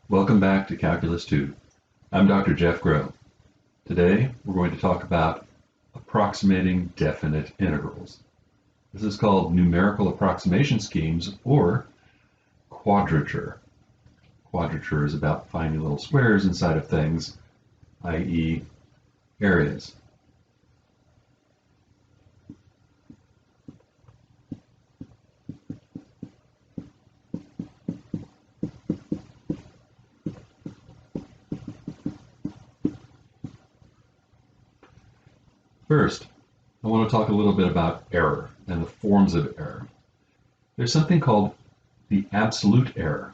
Welcome back to Calculus 2. I'm Dr. Jeff Groh. Today we're going to talk about approximating definite integrals. This is called numerical approximation schemes or quadrature. Quadrature is about finding little squares inside of things, i.e. areas. First, I want to talk a little bit about error and the forms of error. There's something called the absolute error.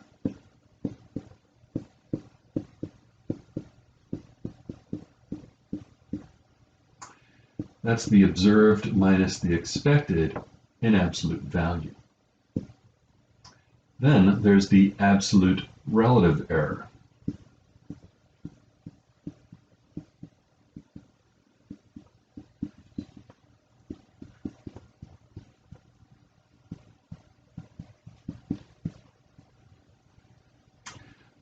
That's the observed minus the expected in absolute value. Then there's the absolute relative error.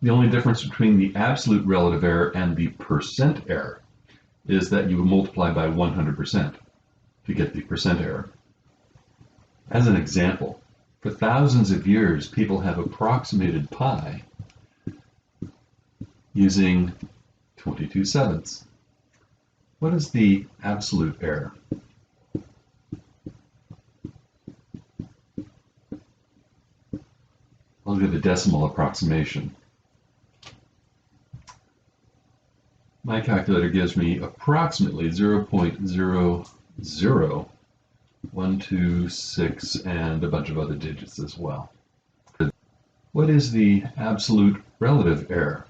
The only difference between the absolute relative error and the percent error is that you multiply by 100% to get the percent error. As an example, for thousands of years, people have approximated pi using 22/7. What is the absolute error? I'll give a decimal approximation. My calculator gives me approximately 0.00126 and a bunch of other digits as well. What is the absolute relative error?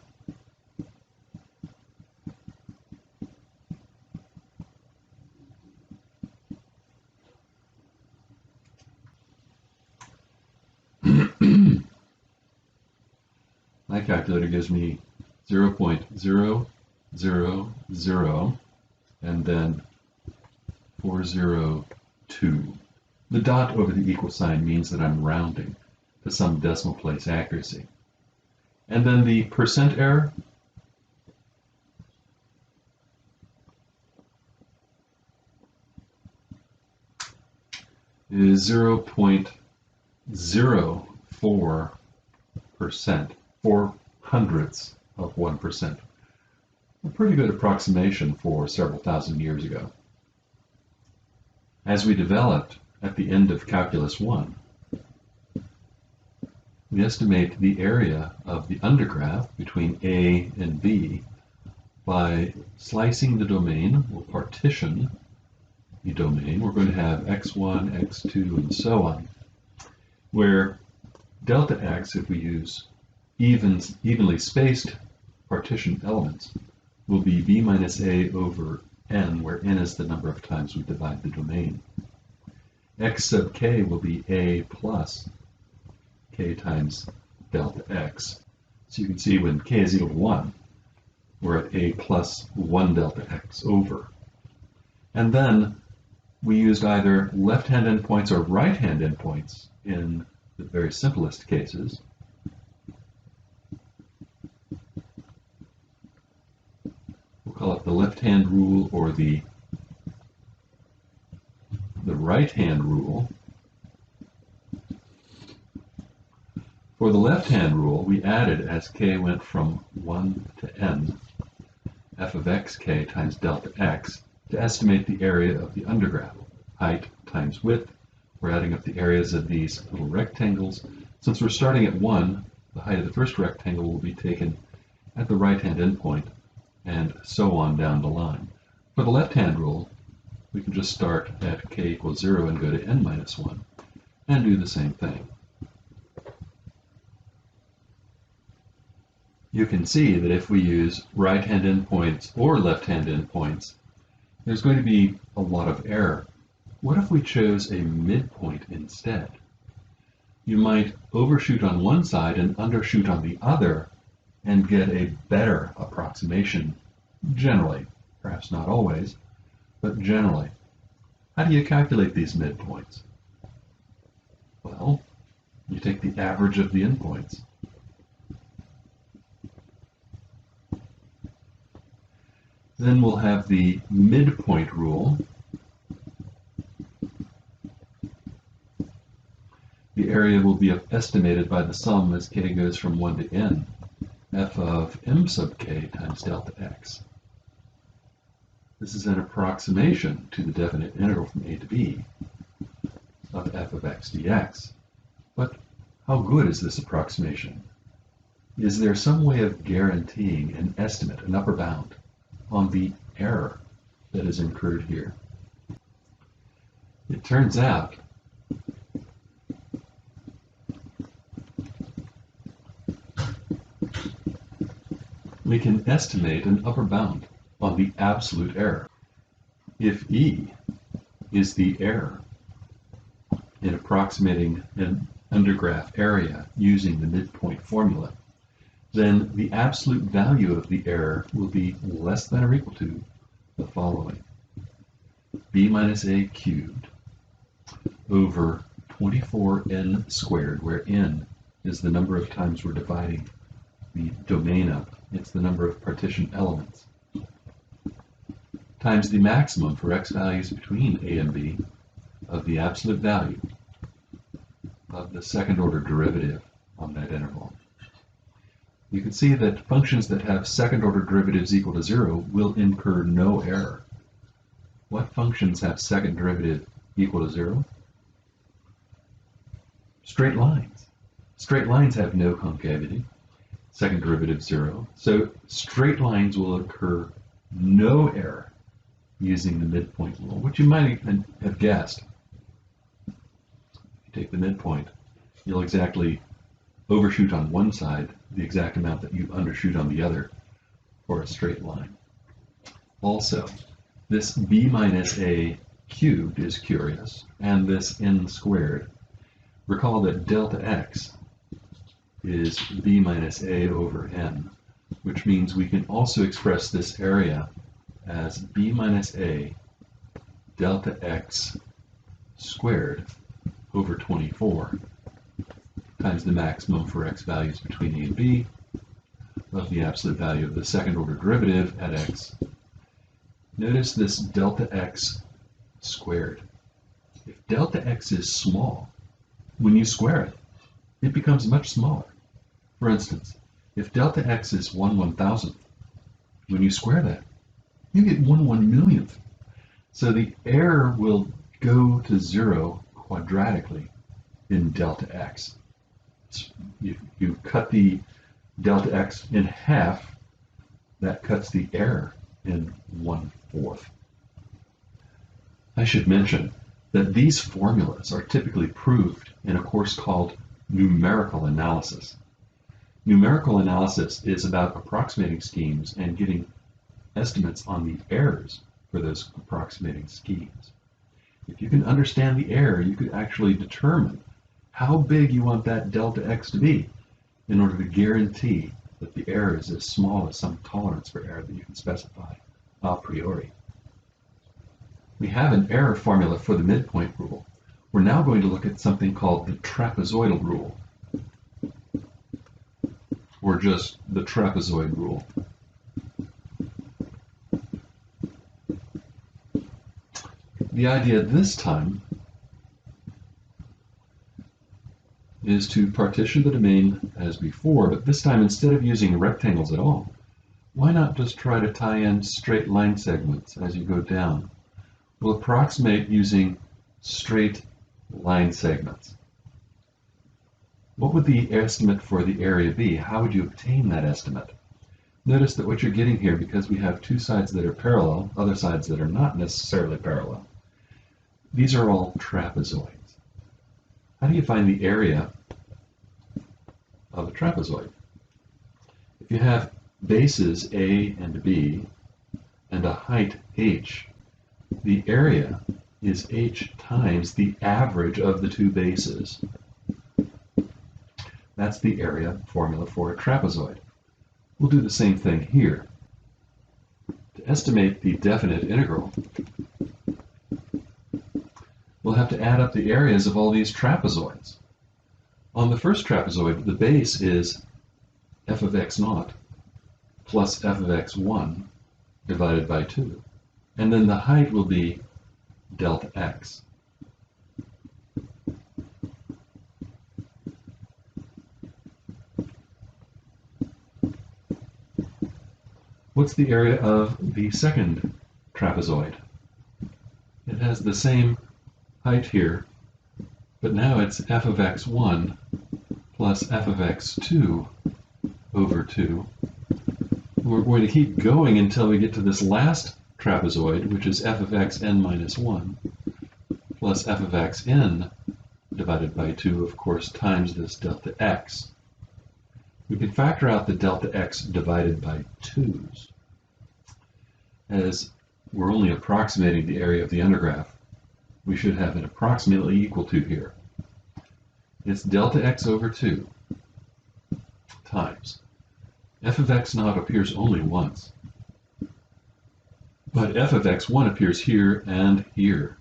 My calculator gives me 0.000 and then 402. The dot over the equal sign means that I'm rounding to some decimal place accuracy. And then the percent error, is 0.04%, 4/100ths of 1%. A pretty good approximation for several thousand years ago. As we developed at the end of Calculus 1, we estimate the area of the undergraph between A and B by slicing the domain. We'll partition the domain. We're going to have x1, x2, and so on, where delta x, if we use evenly spaced partition elements, will be b minus a over n, where n is the number of times we divide the domain. X sub k will be a plus k times delta x. So you can see when k is equal to 1, we're at a plus 1 delta x over. And then we used either left-hand endpoints or right-hand endpoints in the very simplest cases. Call it the left-hand rule or the right-hand rule. For the left-hand rule, we added, as k went from 1 to n, f of xk times delta x to estimate the area of the undergraph. Height times width. We're adding up the areas of these little rectangles. Since we're starting at 1, the height of the first rectangle will be taken at the right-hand endpoint, and so on down the line. For the left-hand rule, we can just start at k equals 0 and go to n minus 1, and do the same thing. You can see that if we use right-hand endpoints or left-hand endpoints, there's going to be a lot of error. What if we chose a midpoint instead? You might overshoot on one side and undershoot on the other, and get a better approximation, generally. Perhaps not always, but generally. How do you calculate these midpoints? Well, you take the average of the endpoints. Then we'll have the midpoint rule. The area will be estimated by the sum as k goes from 1 to n, f of m sub k times delta x. This is an approximation to the definite integral from a to b of f of x dx. But how good is this approximation? Is there some way of guaranteeing an estimate, an upper bound, on the error that is incurred here? It turns out we can estimate an upper bound on the absolute error. If E is the error in approximating an undergraph area using the midpoint formula, then the absolute value of the error will be less than or equal to the following: b minus a cubed over 24n squared, where n is the number of times we're dividing the domain up. It's the number of partition elements, times the maximum for x values between a and b of the absolute value of the second order derivative on that interval. You can see that functions that have second order derivatives equal to 0 will incur no error. What functions have second derivative equal to 0? Straight lines. Straight lines have no concavity. Second derivative 0. So straight lines will incur no error using the midpoint rule, which you might have guessed. If you take the midpoint, you'll exactly overshoot on one side the exact amount that you undershoot on the other for a straight line. Also, this b minus a cubed is curious, and this n squared. Recall that delta x is b minus a over n, which means we can also express this area as b minus a delta x squared over 24 times the maximum for x values between a and b of the absolute value of the second order derivative at x. Notice this delta x squared. If delta x is small, when you square it, it becomes much smaller. For instance, if delta x is 1/1000th, when you square that, you get 1/1,000,000th. So the error will go to 0 quadratically in delta x. If you cut the delta x in half, that cuts the error in 1/4. I should mention that these formulas are typically proved in a course called Numerical Analysis. Numerical analysis is about approximating schemes and getting estimates on the errors for those approximating schemes. If you can understand the error, you could actually determine how big you want that delta x to be in order to guarantee that the error is as small as some tolerance for error that you can specify a priori. We have an error formula for the midpoint rule. We're now going to look at something called the trapezoidal rule, or just the trapezoid rule. The idea this time is to partition the domain as before, but this time, instead of using rectangles at all, why not just try to tie in straight line segments as you go down? We'll approximate using straight line segments. What would the estimate for the area be? How would you obtain that estimate? Notice that what you're getting here, because we have two sides that are parallel, other sides that are not necessarily parallel, these are all trapezoids. How do you find the area of a trapezoid? If you have bases A and B and a height h, the area is h times the average of the two bases. That's the area formula for a trapezoid. We'll do the same thing here. To estimate the definite integral, we'll have to add up the areas of all these trapezoids. On the first trapezoid, the base is f of x naught plus f of x1 divided by 2. And then the height will be delta x. What's the area of the second trapezoid? It has the same height here, but now it's f of x1 plus f of x2 over 2. We're going to keep going until we get to this last trapezoid, which is f of xn minus 1 plus f of xn divided by 2, of course, times this delta x. We can factor out the delta x divided by 2's. As we're only approximating the area of the undergraph, we should have it approximately equal to here. It's delta x over 2 times f of x naught appears only once, but f of x1 appears here and here.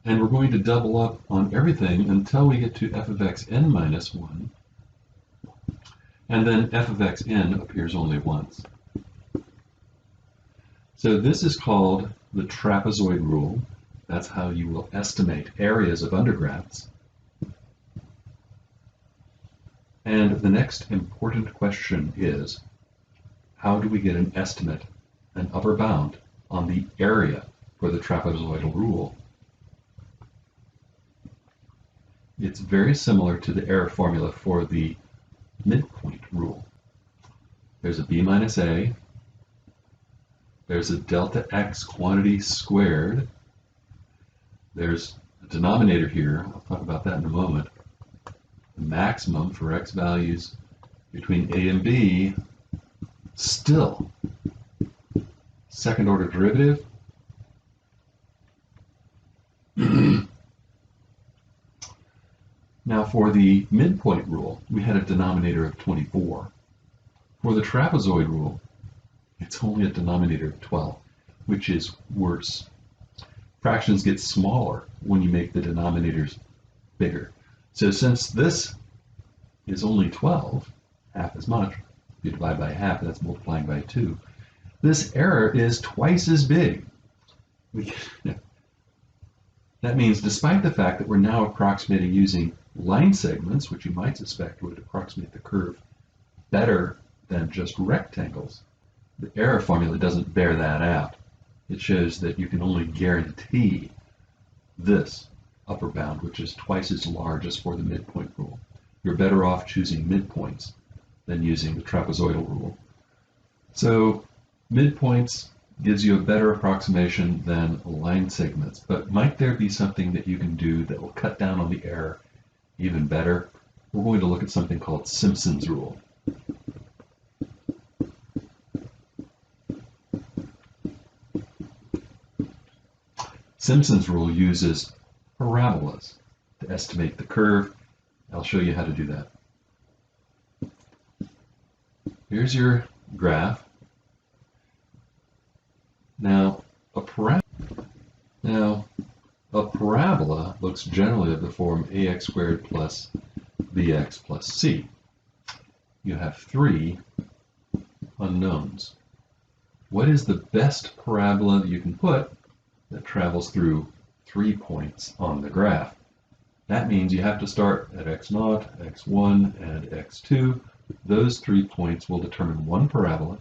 And we're going to double up on everything until we get to f of xn minus 1, and then f of xn appears only once. So this is called the trapezoid rule. That's how you will estimate areas of undergraphs. And the next important question is, how do we get an estimate, an upper bound, on the area for the trapezoidal rule? It's very similar to the error formula for the midpoint rule. There's a b minus a, there's a delta x quantity squared, there's a denominator here, I'll talk about that in a moment, the maximum for x values between a and b, still second order derivative. Now for the midpoint rule, we had a denominator of 24. For the trapezoid rule, it's only a denominator of 12, which is worse. Fractions get smaller when you make the denominators bigger. So since this is only 12, half as much, if you divide by half, that's multiplying by 2, this error is twice as big. That means despite the fact that we're now approximating using line segments, which you might suspect would approximate the curve better than just rectangles, the error formula doesn't bear that out. It shows that you can only guarantee this upper bound, which is twice as large as for the midpoint rule. You're better off choosing midpoints than using the trapezoidal rule. So midpoints gives you a better approximation than line segments, but might there be something that you can do that will cut down on the error even better? We're going to look at something called Simpson's rule. Simpson's rule uses parabolas to estimate the curve. I'll show you how to do that. Here's your graph. Now, a parabola looks generally of the form ax squared plus bx plus c. You have 3 unknowns. What is the best parabola that you can put that travels through 3 points on the graph? That means you have to start at x0, x1, and x2. Those 3 points will determine one parabola.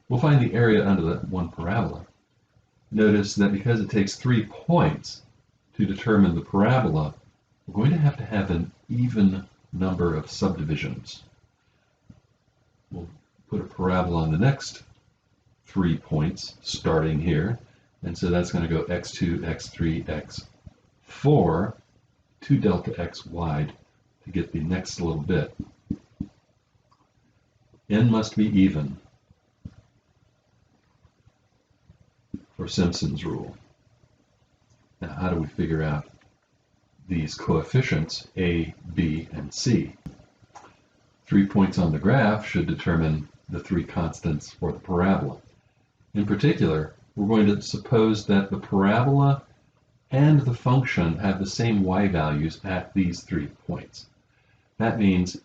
We'll find the area under that one parabola. Notice that because it takes 3 points to determine the parabola, we're going to have an even number of subdivisions. We'll put a parabola on the next 3 points, starting here. And so that's going to go x2, x3, x4, 2 delta x wide to get the next little bit. N must be even for Simpson's rule. Now, how do we figure out these coefficients, A, B, and C? 3 points on the graph should determine the 3 constants for the parabola. In particular, we're going to suppose that the parabola and the function have the same y values at these 3 points. That means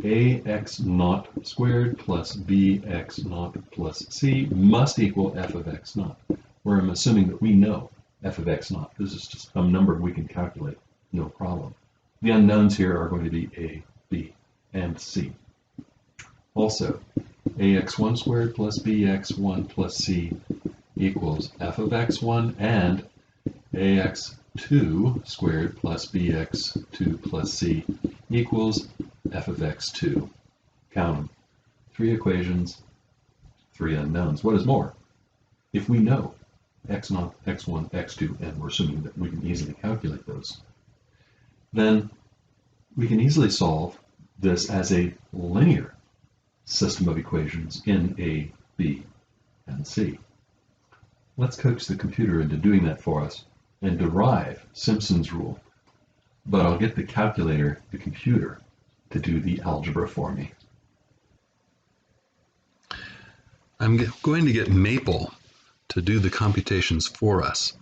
ax naught squared plus bx naught plus c must equal f of x naught, where I'm assuming that we know f of x naught. This is just some number we can calculate, no problem. The unknowns here are going to be a, b, and c. Also, ax1 squared plus bx1 plus c equals f of x1 and ax2 squared plus bx2 plus c equals f of x2. Count them. 3 equations, 3 unknowns. What is more, if we know x0, x1, x2, and we're assuming that we can easily calculate those, then we can easily solve this as a linear system of equations in A, B, and C. Let's coax the computer into doing that for us and derive Simpson's rule, but I'll get the calculator, the computer, to do the algebra for me. I'm going to get Maple to do the computations for us.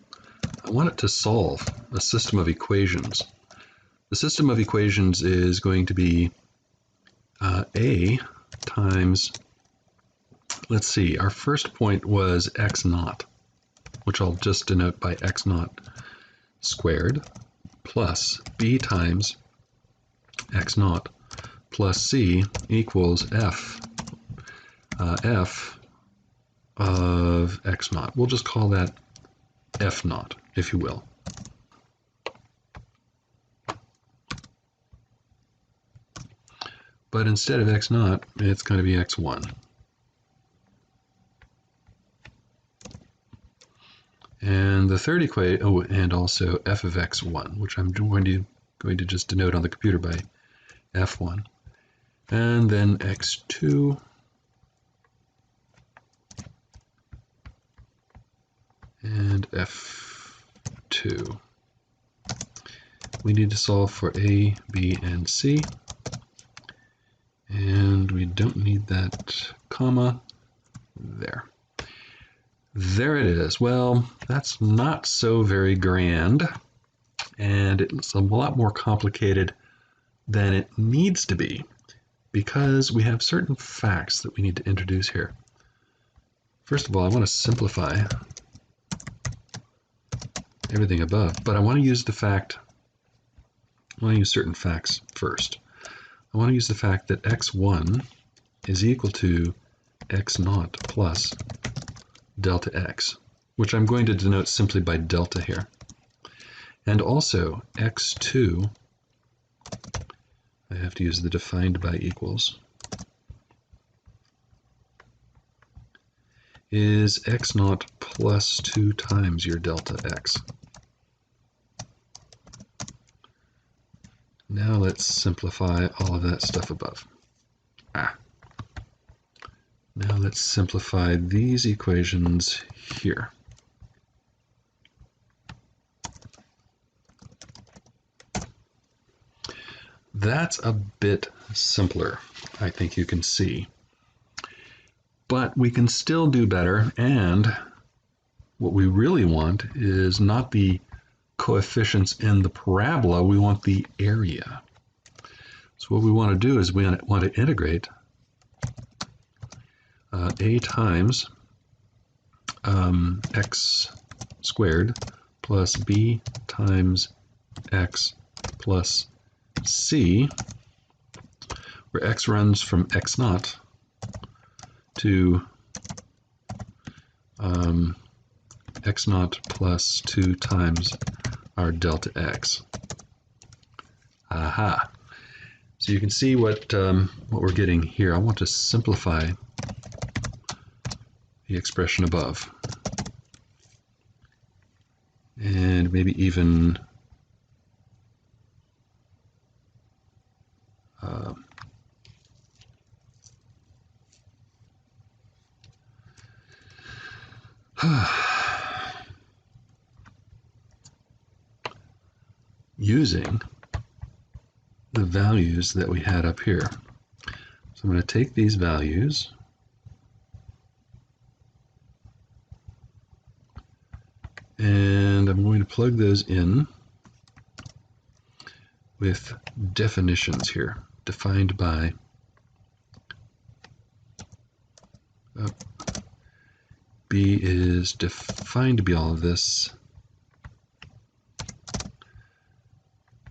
I want it to solve a system of equations. The system of equations is going to be A times, let's see, our first point was x naught, which I'll just denote by x naught squared, plus b times x naught plus c equals f of x naught. We'll just call that f naught, if you will. But instead of x naught, it's going to be x1. And the third equation, oh, and also f of x1, which I'm going to just denote on the computer by f1. And then x2. And f2. We need to solve for a, b, and c. And we don't need that comma there. There it is. Well, that's not so very grand, and it's a lot more complicated than it needs to be because we have certain facts that we need to introduce here. First of all, I want to simplify everything above, but I want to use certain facts first. I want to use the fact that x1 is equal to x naught plus delta x, which I'm going to denote simply by delta here. And also x2, I have to use the defined by equals, is x naught plus 2 times your delta x. Now let's simplify all of that stuff above. Now let's simplify these equations here. That's a bit simpler, I think you can see. But we can still do better, and what we really want is not the coefficients in the parabola, we want the area. So what we want to do is we want to integrate a times x squared plus b times x plus c, where x runs from x naught to x naught plus 2 times our delta x. Aha! So you can see what we're getting here. I want to simplify the expression above, and maybe even using the values that we had up here. So I'm going to take these values and I'm going to plug those in with definitions here, defined by B is defined to be all of this.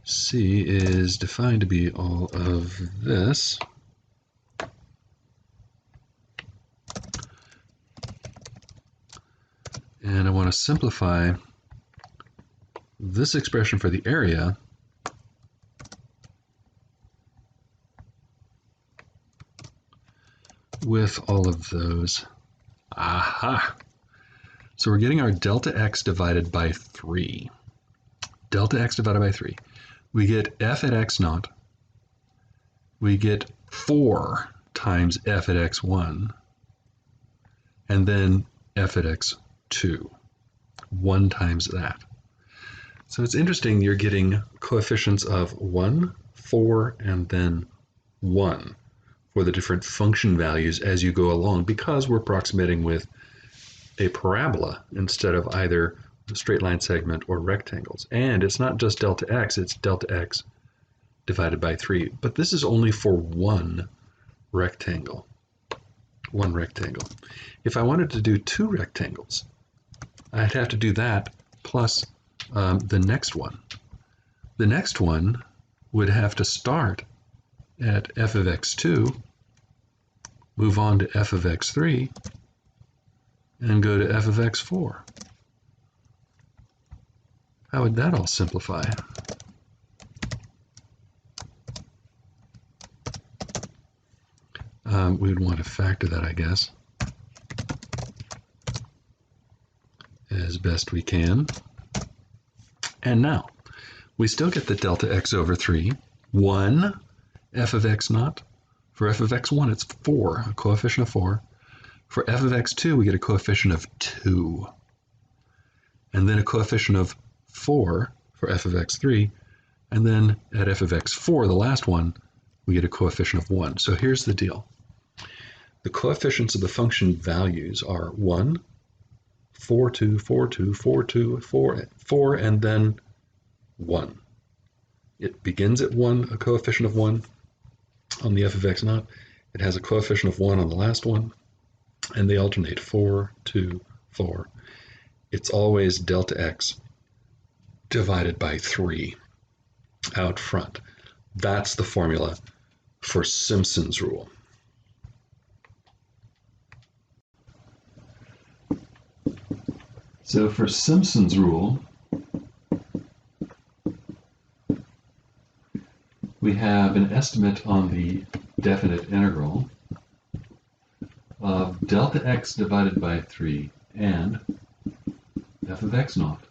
C is defined to be all of this. And I want to simplify this expression for the area with all of those. Aha! So we're getting our delta x divided by 3. Delta x divided by 3. We get f at x naught. We get 4 times f at x1. And then f at x2. 1 times that. So it's interesting, you're getting coefficients of 1, 4, and then 1 for the different function values as you go along, because we're approximating with a parabola instead of either a straight line segment or rectangles. And it's not just delta x, it's delta x divided by 3. But this is only for one rectangle. One rectangle. If I wanted to do 2 rectangles, I'd have to do that plus the next one. The next one would have to start at f of x2, move on to f of x3, and go to f of x4. How would that all simplify? We would want to factor that, I guess, as best we can. And now, we still get the delta x over 3, 1 f of x naught. For f of x1, it's 4, a coefficient of 4. For f of x2, we get a coefficient of 2. And then a coefficient of 4 for f of x3. And then at f of x4, the last one, we get a coefficient of 1. So here's the deal. The coefficients of the function values are 1, 4, 2, 4, 2, 4, 2, 4, 4, and then 1. It begins at 1, a coefficient of 1 on the f of x naught. It has a coefficient of 1 on the last one, and they alternate 4, 2, 4. It's always delta x divided by 3 out front. That's the formula for Simpson's rule. So for Simpson's rule, we have an estimate on the definite integral of delta x divided by 3 and f of x naught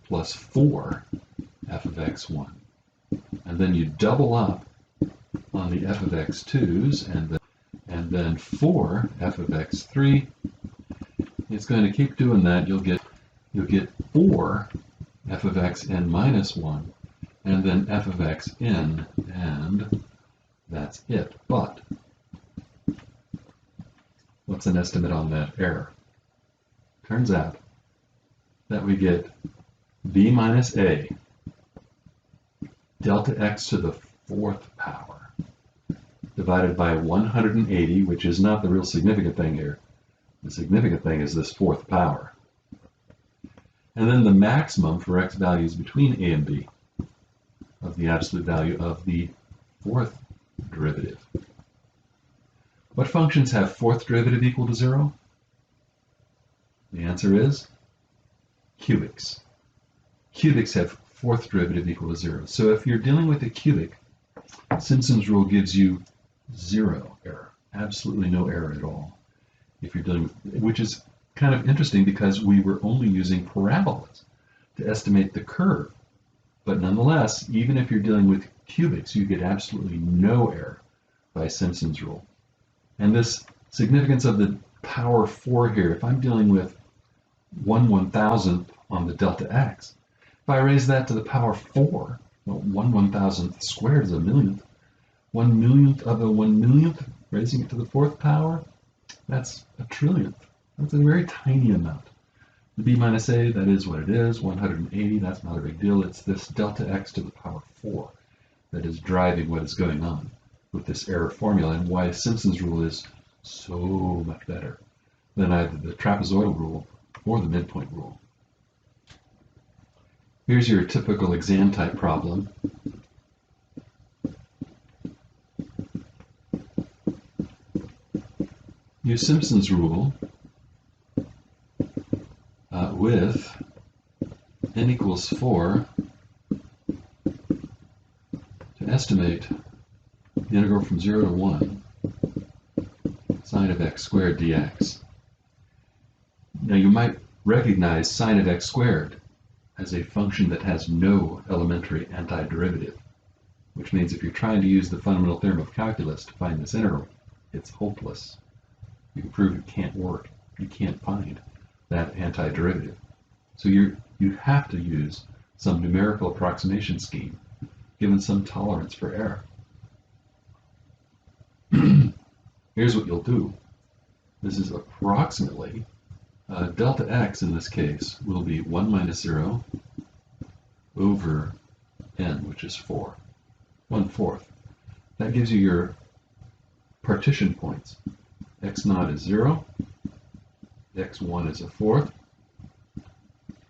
plus 4 f of x1. And then you double up on the f of x2's and then 4 f of x3. It's going to keep doing that. You'll get 4 f of xn minus 1, and then f of xn, and that's it. But what's an estimate on that error? Turns out that we get b minus a delta x to the 4th power divided by 180, which is not the real significant thing here. The significant thing is this 4th power. And then the maximum for x values between a and b of the absolute value of the 4th derivative. What functions have 4th derivative equal to 0? The answer is cubics. Cubics have 4th derivative equal to 0. So if you're dealing with a cubic, Simpson's rule gives you 0 error, absolutely no error at all. If you're dealing with, which is kind of interesting because we were only using parabolas to estimate the curve. But nonetheless, even if you're dealing with cubics, you get absolutely no error by Simpson's rule. And this significance of the power 4 here, if I'm dealing with 1/1000th on the delta x, if I raise that to the power 4, well, 1/1000th squared is a millionth. 1/millionth of a 1/millionth, raising it to the 4th power, that's a trillionth. That's a very tiny amount. The b minus a, that is what it is, 180, that's not a big deal. It's this delta x to the power 4 that is driving what is going on with this error formula, and why Simpson's rule is so much better than either the trapezoidal rule or the midpoint rule. Here's your typical exam type problem. Use Simpson's rule with n equals 4 to estimate the integral from 0 to 1 sine of x squared dx. Now you might recognize sine of x squared as a function that has no elementary antiderivative, which means if you're trying to use the fundamental theorem of calculus to find this integral, it's hopeless. You can prove it can't work. You can't find that antiderivative. So you have to use some numerical approximation scheme, given some tolerance for error. Here's what you'll do. This is approximately delta x in this case will be 1 minus 0 over n, which is 4, 1/4. That gives you your partition points. x0 is 0, x1 is 1/4,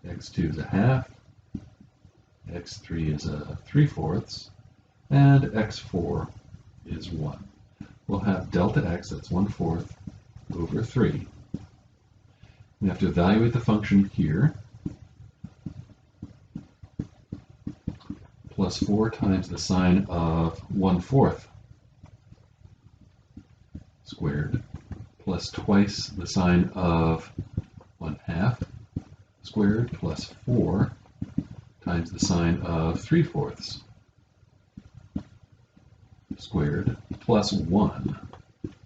x2 is 1/2, x3 is 3/4, and x4 is 1. We'll have delta x, that's 1/4 over 3. We have to evaluate the function here, plus 4 times the sine of 1/4 squared, plus twice the sine of 1/2 squared, plus 4 times the sine of 3/4 squared, plus 1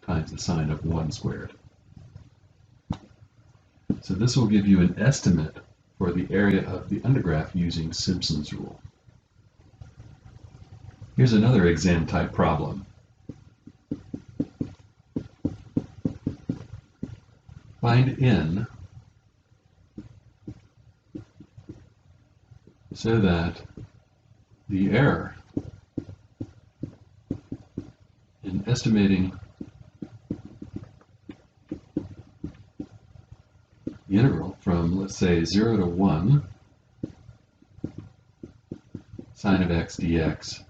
times the sine of 1 squared. So this will give you an estimate for the area of the undergraph using Simpson's rule. Here's another exam type problem. Find n so that the error in estimating the integral from, let's say, 0 to 1 sine of x dx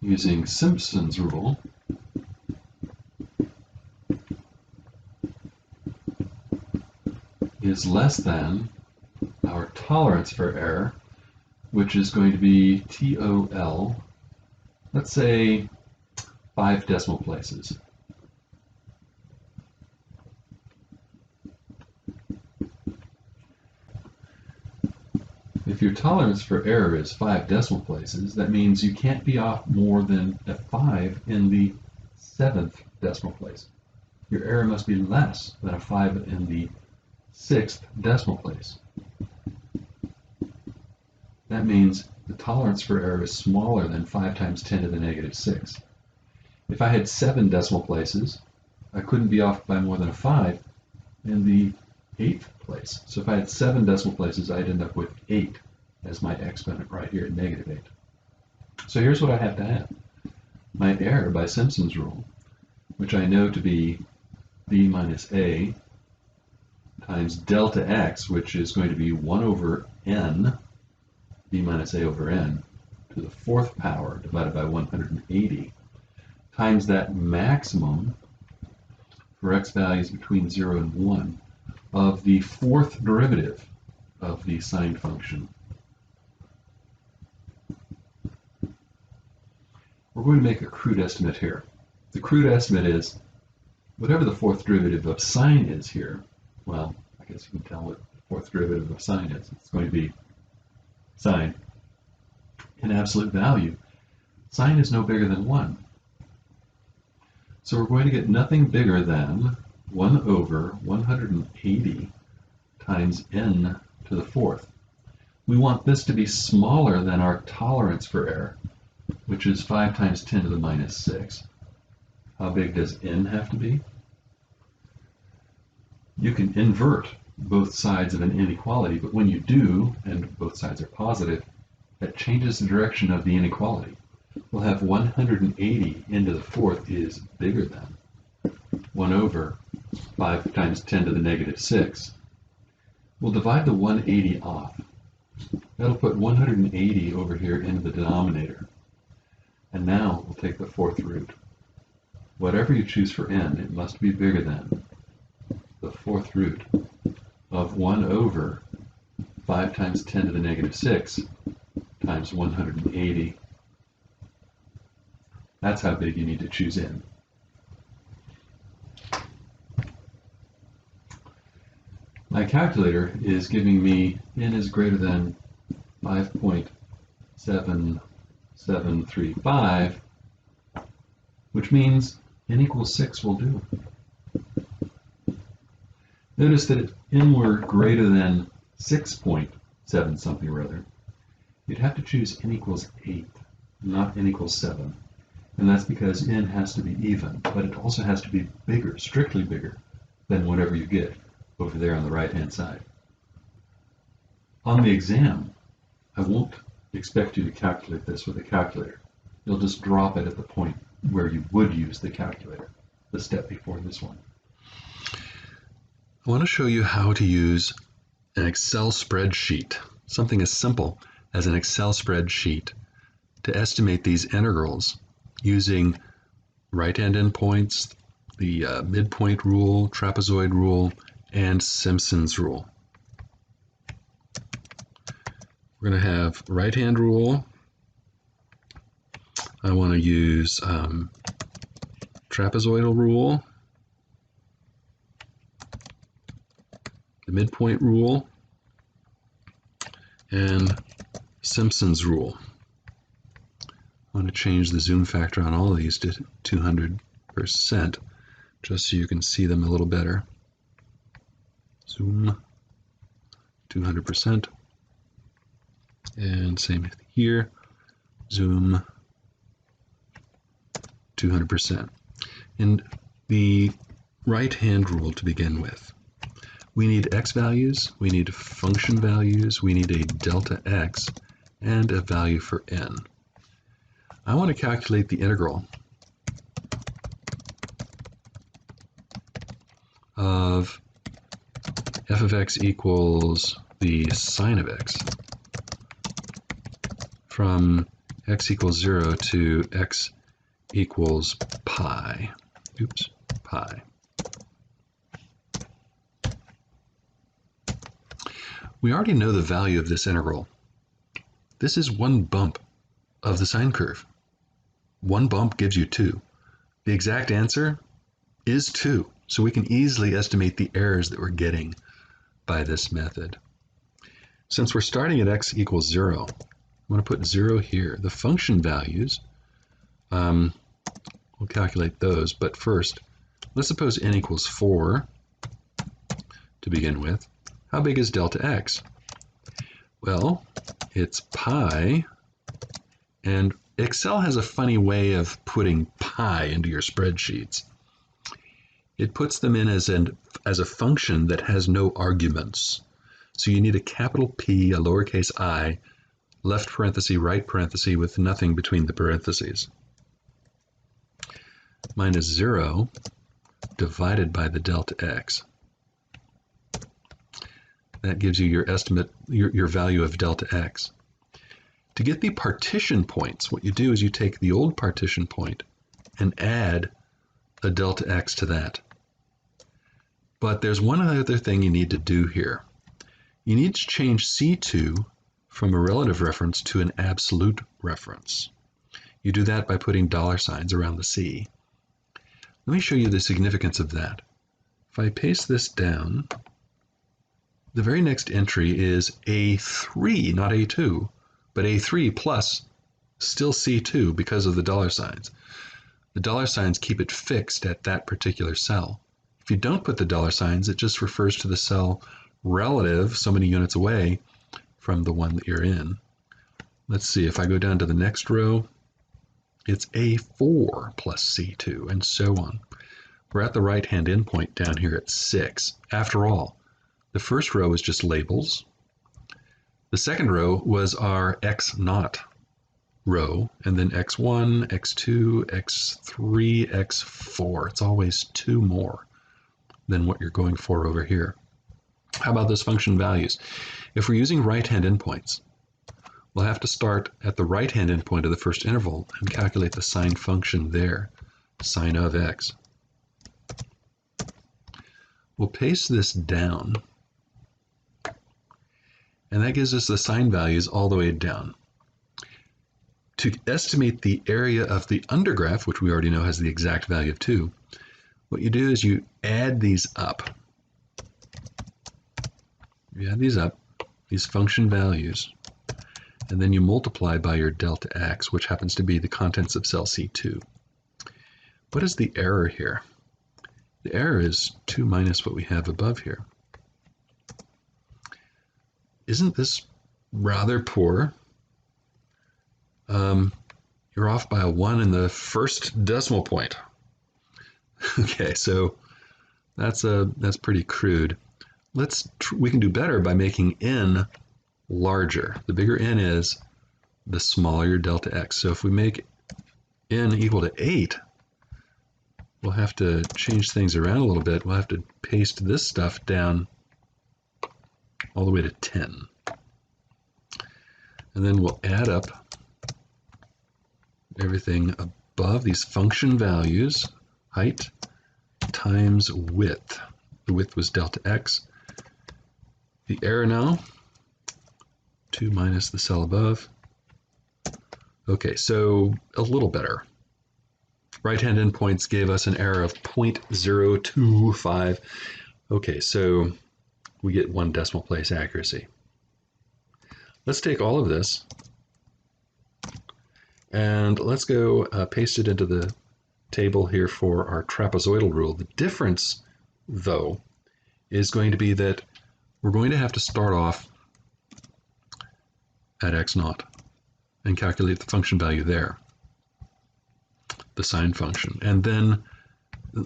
using Simpson's rule is less than our tolerance for error, which is going to be TOL, let's say 5 decimal places. If your tolerance for error is 5 decimal places, that means you can't be off more than a 5 in the 7th decimal place. Your error must be less than a 5 in the 6th decimal place. That means the tolerance for error is smaller than 5 times 10 to the negative 6. If I had 7 decimal places, I couldn't be off by more than a 5 in the 8th place. So if I had 7 decimal places, I'd end up with 8 as my exponent right here, negative 8. So here's what I have to have. My error by Simpson's rule, which I know to be b minus a times delta x, which is going to be 1 over n, b minus a over n, to the 4th power divided by 180, times that maximum for x values between 0 and 1 of the 4th derivative of the sine function. We're going to make a crude estimate here. The crude estimate is whatever the 4th derivative of sine is here. Well, I guess you can tell what the 4th derivative of sine is. It's going to be sine in absolute value. Sine is no bigger than 1. So we're going to get nothing bigger than 1 over 180 times n to the 4th. We want this to be smaller than our tolerance for error, which is 5 times 10 to the minus 6. How big does n have to be? You can invert both sides of an inequality, but when you do, and both sides are positive, that changes the direction of the inequality. we'll have 180 into the fourth is bigger than 1 over 5 times 10 to the negative 6. We'll divide the 180 off. That'll put 180 over here into the denominator. And now we'll take the fourth root. Whatever you choose for n, it must be bigger than the fourth root of 1 over 5 times 10 to the negative 6 times 180. That's how big you need to choose n. My calculator is giving me n is greater than 5.7735, which means n equals 6 will do. Notice that if n were greater than 6.7 something or other, you'd have to choose n equals 8, not n equals 7. And that's because n has to be even, but it also has to be bigger, strictly bigger, than whatever you get over there on the right-hand side. On the exam, I won't expect you to calculate this with a calculator. You'll just drop it at the point where you would use the calculator, the step before this one. I want to show you how to use an Excel spreadsheet, something as simple as an Excel spreadsheet, to estimate these integrals using right-hand endpoints, the midpoint rule, trapezoid rule, and Simpson's rule. We're going to have right-hand rule. I want to use trapezoidal rule, the midpoint rule, and Simpson's rule. I want to change the zoom factor on all of these to 200%, just so you can see them a little better. Zoom 200%, and same here, zoom 200%. And the right-hand rule to begin with. We need x values, we need function values, we need a delta x, and a value for n. I want to calculate the integral of f of x equals the sine of x from x equals 0 to x equals pi. Oops, pi. We already know the value of this integral. This is one bump of the sine curve. One bump gives you 2. The exact answer is 2, so we can easily estimate the errors that we're getting by this method. Since we're starting at x equals 0, I'm going to put 0 here. The function values, we'll calculate those, but first, let's suppose n equals 4 to begin with. How big is delta x? Well, it's pi, and Excel has a funny way of putting pi into your spreadsheets. It puts them in as a function that has no arguments. So you need a capital P, a lowercase I, left parenthesis, right parenthesis, with nothing between the parentheses. Minus 0 divided by the delta x. That gives you your estimate, your value of delta x. To get the partition points, what you do is you take the old partition point and add a delta x to that. But there's one other thing you need to do here. You need to change C2 from a relative reference to an absolute reference. You do that by putting $ around the C. Let me show you the significance of that. If I paste this down, the very next entry is A3, not A2, but A3 plus still C2 because of the $. The $signs keep it fixed at that particular cell. If you don't put the $, it just refers to the cell relative so many units away from the one that you're in. Let's see, if I go down to the next row, it's A4 plus C2, and so on. We're at the right-hand endpoint down here at 6. After all, the first row is just labels. The second row was our x naught. row, and then x1, x2, x3, x4. It's always 2 more than what you're going for over here. How about those function values? If we're using right-hand endpoints, we'll have to start at the right-hand endpoint of the first interval and calculate the sine function there, sine of x. We'll paste this down, and that gives us the sine values all the way down. To estimate the area of the undergraph, which we already know has the exact value of 2, what you do is you add these up. You add these up, these function values, and then you multiply by your delta x, which happens to be the contents of cell C2. What is the error here? The error is 2 minus what we have above here. Isn't this rather poor? You're off by a 1 in the first decimal point. Okay, so that's pretty crude. We can do better by making n larger. The bigger n is, the smaller your delta x. So if we make n equal to 8, we'll have to change things around a little bit. We'll have to paste this stuff down all the way to 10. And then we'll add up everything above these function values, height times width. The width was delta x. The error now, 2 minus the cell above. Okay, so a little better. Right-hand endpoints gave us an error of 0.025. Okay, so we get 1 decimal place accuracy. Let's take all of this and let's go paste it into the table here for our trapezoidal rule. The difference, though, is going to be that we're going to have to start off at x0 and calculate the function value there, the sine function. And then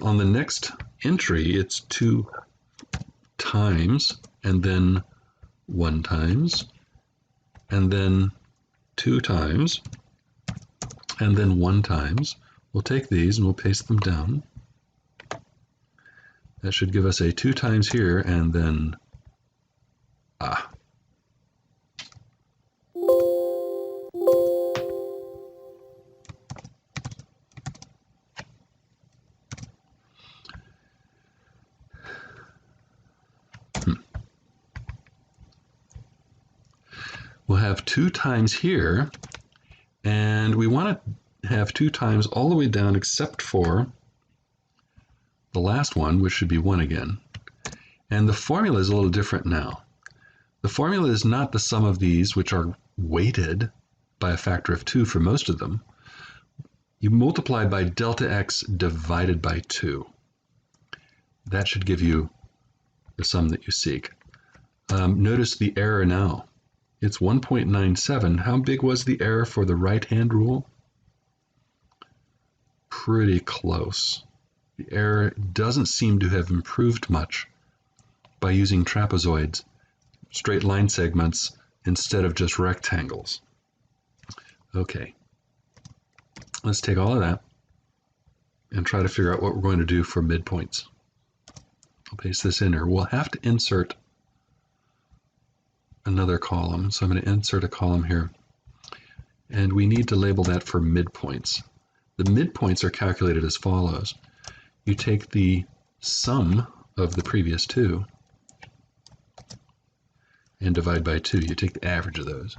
on the next entry, it's 2 times, and then 1 times, and then 2 times, and then 1 times. We'll take these and we'll paste them down. That should give us a 2 times here, and then We'll have 2 times here, and we want to have 2 times all the way down except for the last one, which should be 1 again. And the formula is a little different now. The formula is not the sum of these, which are weighted by a factor of 2 for most of them. You multiply by delta x divided by 2. That should give you the sum that you seek. Notice the error now. It's 1.97. How big was the error for the right-hand rule? Pretty close. The error doesn't seem to have improved much by using trapezoids, straight line segments, instead of just rectangles. Okay, let's take all of that and try to figure out what we're going to do for midpoints. I'll paste this in here. We'll have to insert another column. So I'm going to insert a column here. And we need to label that for midpoints. The midpoints are calculated as follows. You take the sum of the previous 2 and divide by 2. You take the average of those.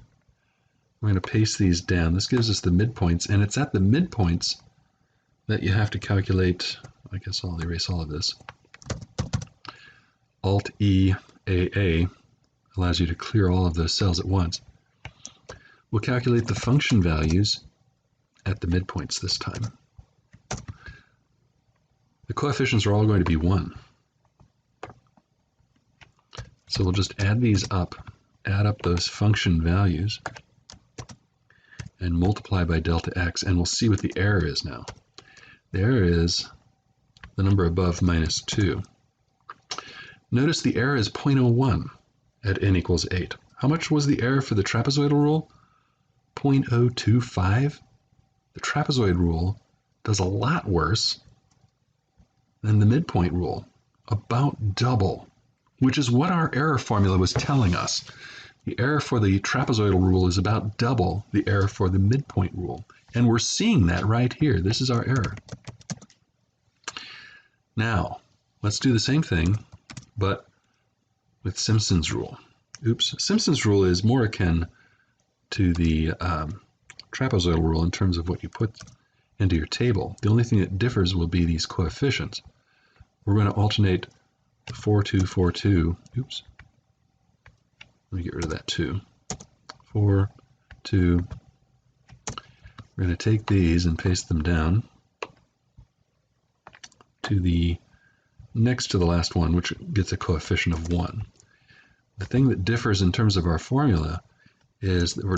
We're going to paste these down. This gives us the midpoints, and it's at the midpoints that you have to calculate. I guess I'll erase all of this. Alt-E-A-A allows you to clear all of those cells at once. We'll calculate the function values at the midpoints this time. The coefficients are all going to be 1. So we'll just add these up, add up those function values, and multiply by delta x, and we'll see what the error is now. The error is the number above minus 2. Notice the error is 0.01 at n equals 8. How much was the error for the trapezoidal rule? 0.025. The trapezoid rule does a lot worse than the midpoint rule, about double, which is what our error formula was telling us. The error for the trapezoidal rule is about double the error for the midpoint rule. And we're seeing that right here. This is our error. Now, let's do the same thing, but with Simpson's rule. Oops, Simpson's rule is more akin to the trapezoidal rule in terms of what you put into your table. The only thing that differs will be these coefficients. We're going to alternate 4, 2, 4, 2. Oops. Let me get rid of that 2. 4, 2. We're going to take these and paste them down to the next to the last one, which gets a coefficient of 1. The thing that differs in terms of our formula is that we're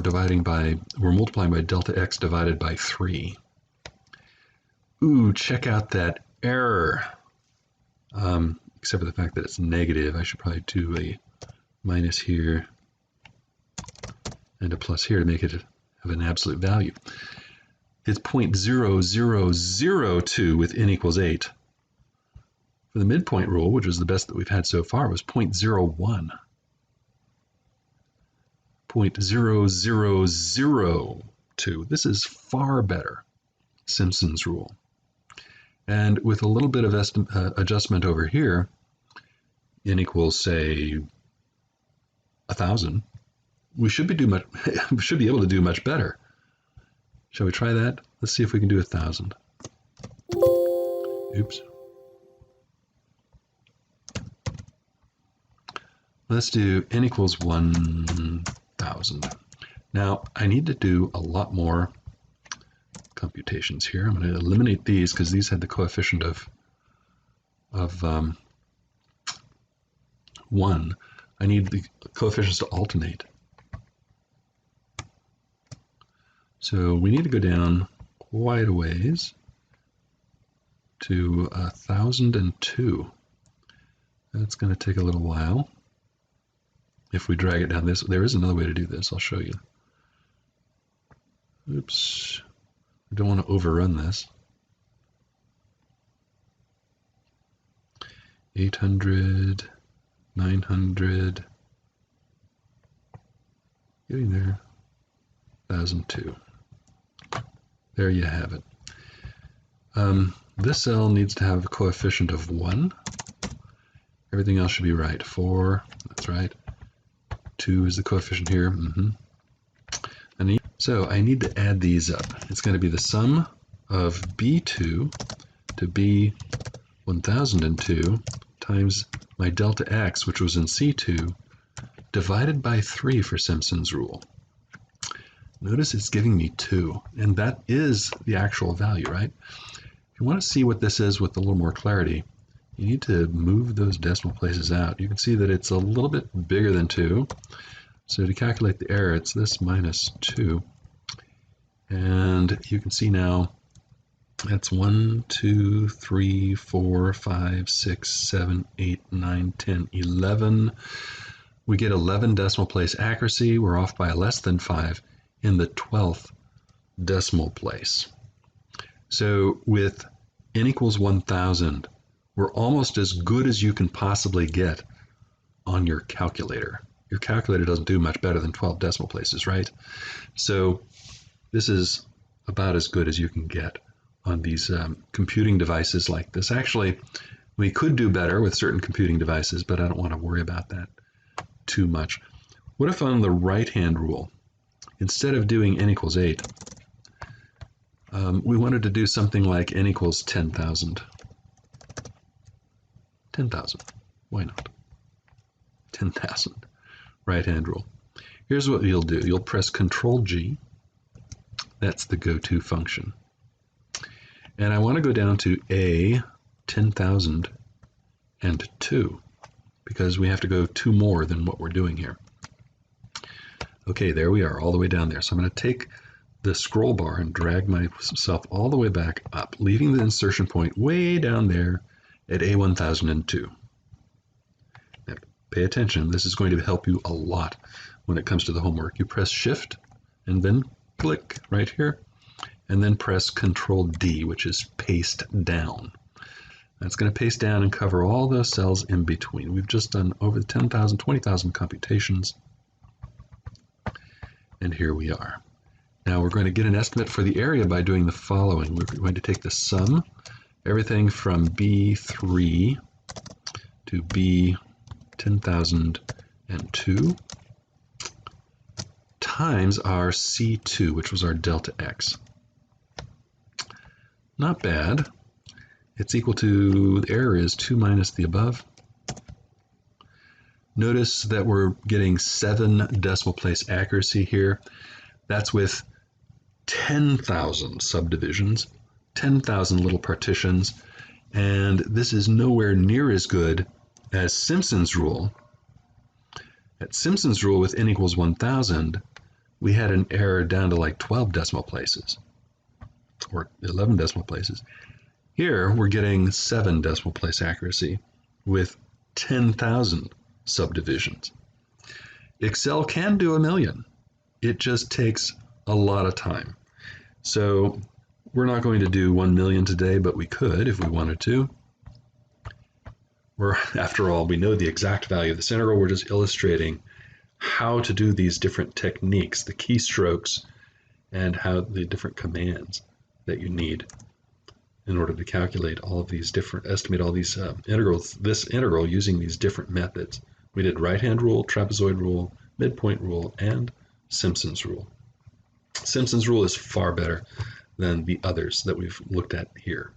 multiplying by delta x divided by 3. Ooh, check out that error. Except for the fact that it's negative, I should probably do a minus here and a plus here to make it have an absolute value. It's 0.0002 with n equals 8. For the midpoint rule, which is the best that we've had so far, was 0.01. 0.0002. This is far better, Simpson's rule. And with a little bit of adjustment over here, n equals, say, 1,000, we should be able to do much better. Shall we try that? Let's see if we can do 1,000. Oops. Let's do n equals 1,000. Now, I need to do a lot more computations here. I'm going to eliminate these because these had the coefficient of 1. I need the coefficients to alternate. So we need to go down quite a ways to 1,002. That's going to take a little while. If we drag it down this, there is another way to do this. I'll show you. Oops. I don't want to overrun this. 800, 900, getting there, 1,002. There you have it. This cell needs to have a coefficient of 1. Everything else should be right. 4, that's right. 2 is the coefficient here. So I need to add these up. It's going to be the sum of B2 to B1002 times my delta x, which was in C2, divided by 3 for Simpson's rule. Notice it's giving me 2, and that is the actual value, right? If you want to see what this is with a little more clarity, you need to move those decimal places out. You can see that it's a little bit bigger than 2. So to calculate the error, it's this minus 2. And you can see now that's 1, 2, 3, 4, 5, 6, 7, 8, 9, 10, 11. We get 11 decimal place accuracy. We're off by less than 5 in the 12th decimal place. So with n equals 1,000, we're almost as good as you can possibly get on your calculator. Your calculator doesn't do much better than 12 decimal places, right? So this is about as good as you can get on these computing devices like this. Actually, we could do better with certain computing devices, but I don't want to worry about that too much. What if on the right-hand rule, instead of doing n equals 8, we wanted to do something like n equals 10,000. 10,000. Why not? 10,000. Right-hand rule. Here's what you'll do. You'll press Control-G. That's the go-to function. And I want to go down to A, 10,002, because we have to go 2 more than what we're doing here. Okay, there we are, all the way down there. So I'm going to take the scroll bar and drag myself all the way back up, leaving the insertion point way down there at A1002. Now, pay attention, this is going to help you a lot when it comes to the homework. You press Shift and then click right here, and then press Control D, which is paste down. That's going to paste down and cover all those cells in between. We've just done over 10,000, 20,000 computations, and here we are. Now we're going to get an estimate for the area by doing the following. We're going to take the sum, everything from B3 to B10,002, times our C2, which was our delta X. Not bad. It's equal to, the error is 2 minus the above. Notice that we're getting 7 decimal place accuracy here. That's with 10,000 subdivisions, 10,000 little partitions, and this is nowhere near as good as Simpson's rule. At Simpson's rule with n equals 1,000, we had an error down to like 12 decimal places, or 11 decimal places. Here, we're getting 7 decimal place accuracy with 10,000 subdivisions. Excel can do 1,000,000. It just takes a lot of time. So we're not going to do 1,000,000 today, but we could if we wanted to. After all, we know the exact value of this integral. We're just illustrating how to do these different techniques, the keystrokes, and how the different commands that you need in order to calculate all of these different, estimate all these integrals, this integral using these different methods. We did right-hand rule, trapezoid rule, midpoint rule, and Simpson's rule. Simpson's rule is far better than the others that we've looked at here.